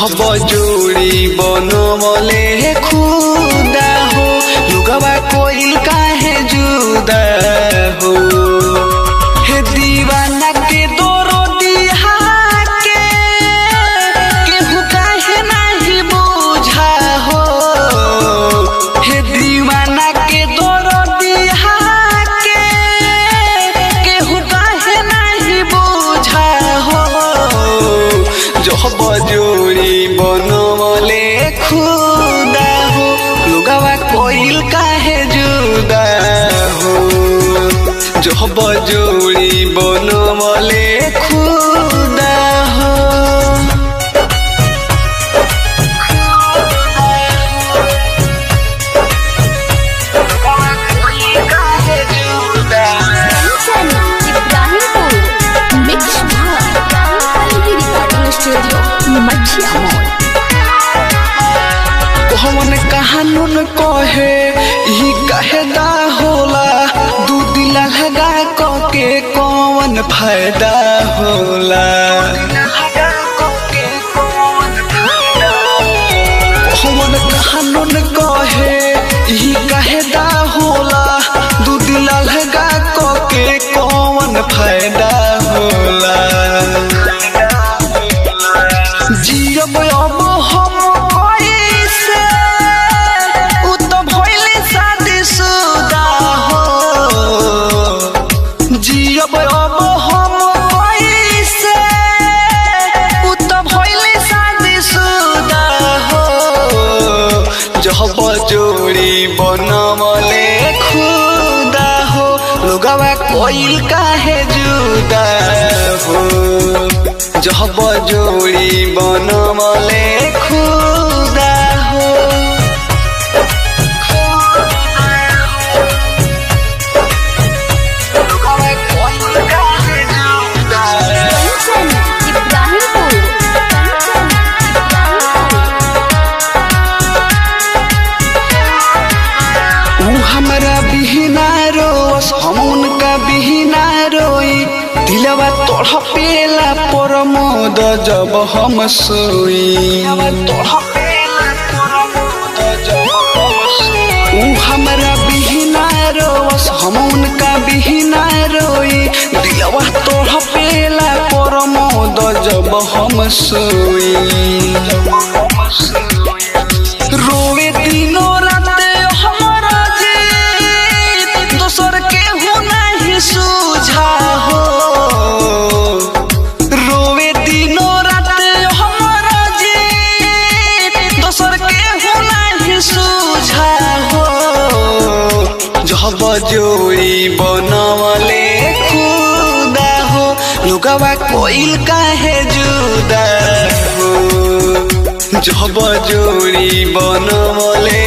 जब जोड़ी बनवले खुदा हो लुगवा कोइल काहे जुदा हो। हे दीवाना के दोरो दिहा के केहू काहे नहीं बुझा हो। हे दीवाना के दोरो दिहा के केहू काहे नहीं बुझा हो। जब जोड़ी बनवले खुदा हो लुगवा कोइल काहे जुदा हो। जब जोड़ी बनवले खुदा हो। कौन कहानुन कहे ई कहदा होला दू दिल लगा के कौन फायदा होला। कौन कहानुन कहे ई कहदा होला दू दिल लगा के कौन फायदा होला। जियब अब हम कैसे उ तो भइले शादीशुदा हो। जियब अब हम कैसे उ तो भइले शादीशुदा हो। जब जोड़ी बनवले खुदा हो लुगवा कोइल काहे जुदा हो। जब जोड़ी बनवले खुदा हो। हमरा बिहना रोस हम उनका बिहना रोई दिलवा तड़पेला परमोद जब हम सोई। ऊ हमरा बिहना रोस हम उनका बिहना रोई दिलवा तड़पेला परमोद जब हम सोई। रोवे दिनों रात हमरा जीत दोसर केहू नहीं सूझा हो। रोवे दिनों रात हमरा जीत दोसर केहू नहीं सूझा हो। जब जोड़ी बनवले खुदा हो लुगवा कोइल काहे जुदा हो। जब जोड़ी बनवले